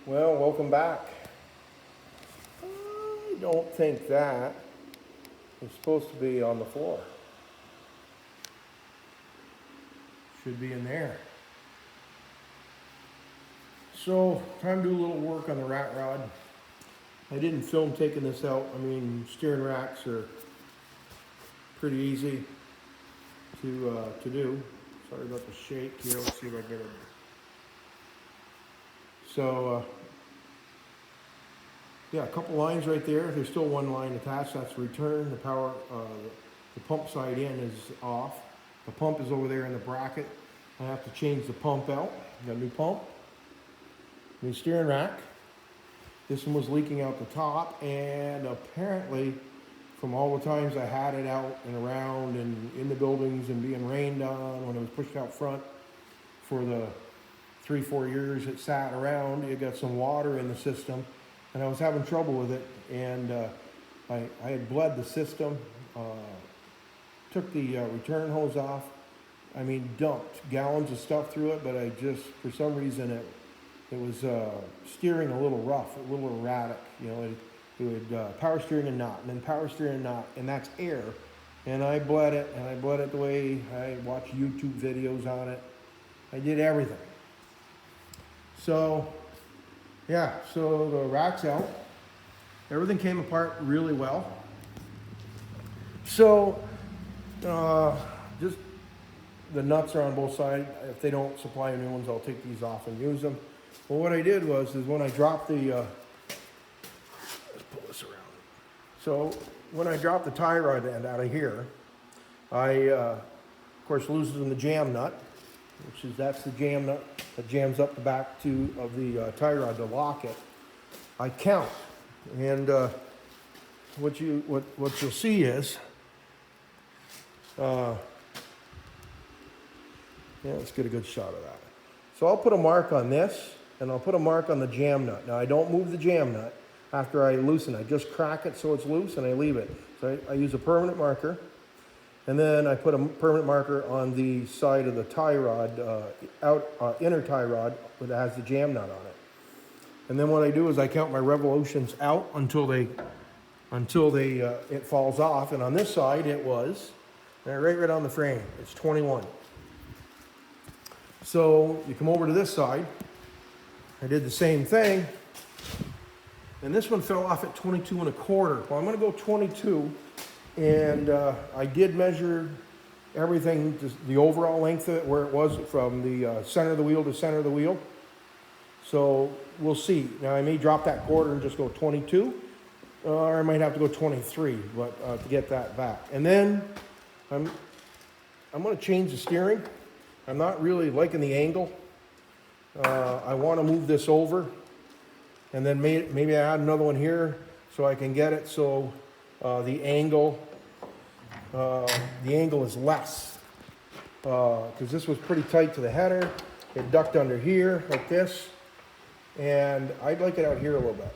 Well, welcome back. I don't think that is supposed to be on the floor. Should be in there. So, time to do a little work on the rat rod. I didn't film taking this out. I mean, steering racks are pretty easy to do. Sorry about the shake here. Let's see if I get it. So, yeah, a couple lines right there. There's still one line attached. That's return. The power, the pump side in is off. The pump is over there in the bracket. I have to change the pump out. Got a new pump, new steering rack. This one was leaking out the top, and apparently, from all the times I had it out and around and in the buildings and being rained on when it was pushed out front for the 3-4 years it sat around, it got some water in the system, and I was having trouble with it, and I had bled the system, took the return hose off. I mean, dumped gallons of stuff through it, but I just, for some reason, it was steering a little rough, a little erratic. You know, it would power steering and not, and then power steering and not, and that's air. And I bled it, and I bled it the way I watched YouTube videos on it. I did everything. So, yeah, so the rack's out. Everything came apart really well. So, just the nuts are on both sides. If they don't supply new ones, I'll take these off and use them. Well, what I did was when I dropped the, let's pull this around. So when I dropped the tie rod end out of here, I, of course, loosened the jam nut, that's the jam nut that jams up the back of the tie rod to lock it. I count, and what you'll see is, yeah, let's get a good shot of that. So I'll put a mark on this, and I'll put a mark on the jam nut. Now I don't move the jam nut after I loosen it. I just crack it so it's loose and I leave it. So I use a permanent marker, and then I put a permanent marker on the side of the tie rod, inner tie rod that has the jam nut on it. And then what I do is I count my revolutions out until it falls off. And on this side it was, right on the frame, it's 21. So you come over to this side, I did the same thing, and this one fell off at 22 1/4. Well, I'm gonna go 22, and I did measure everything, just the overall length of it, where it was from the center of the wheel to center of the wheel. So we'll see. Now I may drop that quarter and just go 22, or I might have to go 23, but to get that back. And then I'm gonna change the steering. I'm not really liking the angle. I want to move this over, and then maybe I add another one here so I can get it so the angle is less, because this was pretty tight to the header. It ducked under here like this, and I'd like it out here a little bit.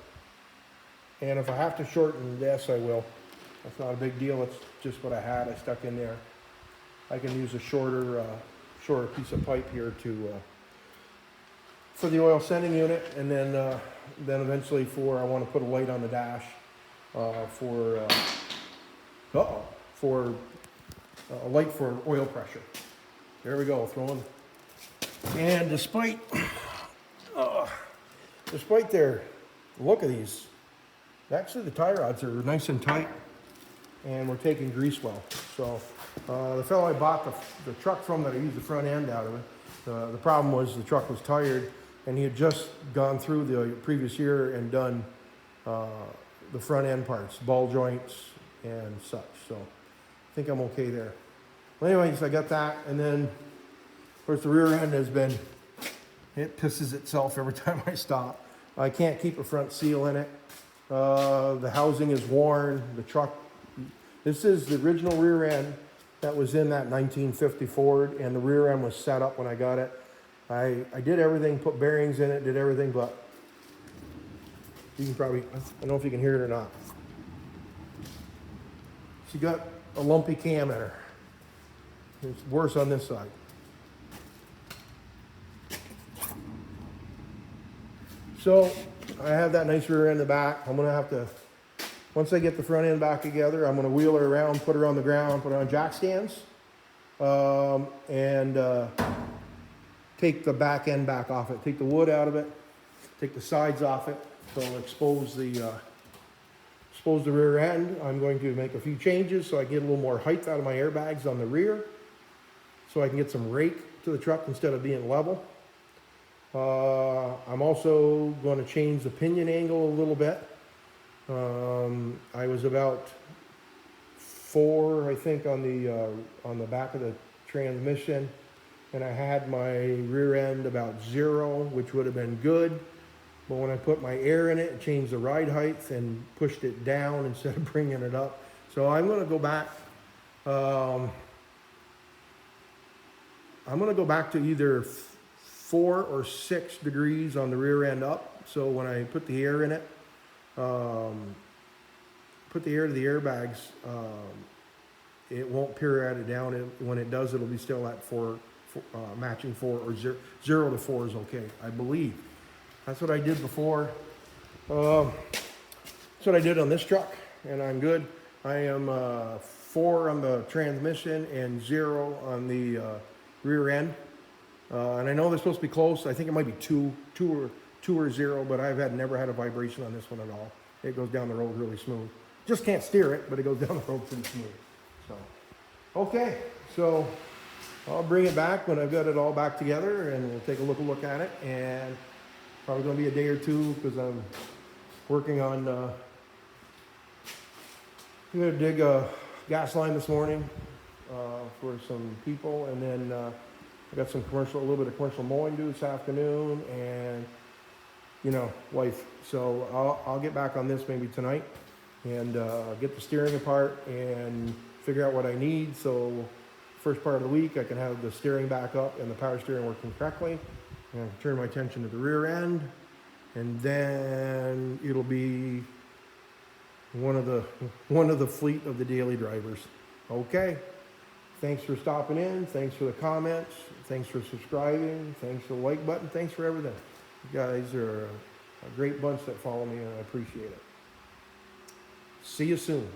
And if I have to shorten this, I will. That's not a big deal. It's just what I had. I stuck in there. I can use a shorter piece of pipe here for the oil sending unit, and then eventually I want to put a light on the dash for a light for oil pressure. There we go, throwing. And despite their look of these, actually the tie rods are nice and tight, and we're taking grease well. So the fellow I bought the truck from, that I used the front end out of it, the problem was the truck was tired, and he had just gone through the previous year and done the front end parts, ball joints and such. So I think I'm okay there. Well, anyways, I got that, and then of course the rear end it pisses itself every time I stop. I can't keep a front seal in it. The housing is worn. The truck, this is the original rear end that was in that 1950 Ford, and the rear end was set up when I got it. I did everything, put bearings in it, did everything, but you can probably, I don't know if you can hear it or not. She got a lumpy cam in her. It's worse on this side. So I have that nice rear end in the back. I'm gonna have to, once I get the front end back together, I'm gonna wheel her around, put her on the ground, put her on jack stands, and take the back end back off it. Take the wood out of it, take the sides off it, so it'll expose the rear end. I'm going to make a few changes so I can get a little more height out of my airbags on the rear, so I can get some rake to the truck instead of being level. I'm also going to change the pinion angle a little bit. I was about 4, I think, on the back of the transmission, and I had my rear end about 0, which would have been good. But when I put my air in it, it changed the ride height and pushed it down instead of bringing it up. So I'm going to go back. I'm going to go back to either 4 or 6 degrees on the rear end up. So when I put the air in it, put the air to the airbags, it won't pirouette it down. When it does, it'll be still at 4, matching 4 or 0 to 4 is okay, I believe. That's what I did before. That's what I did on this truck, and I'm good. I am 4 on the transmission and 0 on the rear end. And I know they're supposed to be close. I think it might be 2 or 0, but I've never had a vibration on this one at all. It goes down the road really smooth. Just can't steer it, but it goes down the road pretty smooth. So, okay, so I'll bring it back when I've got it all back together, and we'll take a look at it. And probably going to be a day or two because I'm working on. I'm going to dig a gas line this morning for some people, and then I got a little bit of commercial mowing to do this afternoon, and wife. So I'll get back on this maybe tonight and get the steering apart and figure out what I need. So first part of the week, I can have the steering back up and the power steering working correctly, and turn my attention to the rear end, and then it'll be one of the fleet of the daily drivers. Okay. Thanks for stopping in. Thanks for the comments. Thanks for subscribing. Thanks for the like button. Thanks for everything. You guys are a great bunch that follow me, and I appreciate it. See you soon.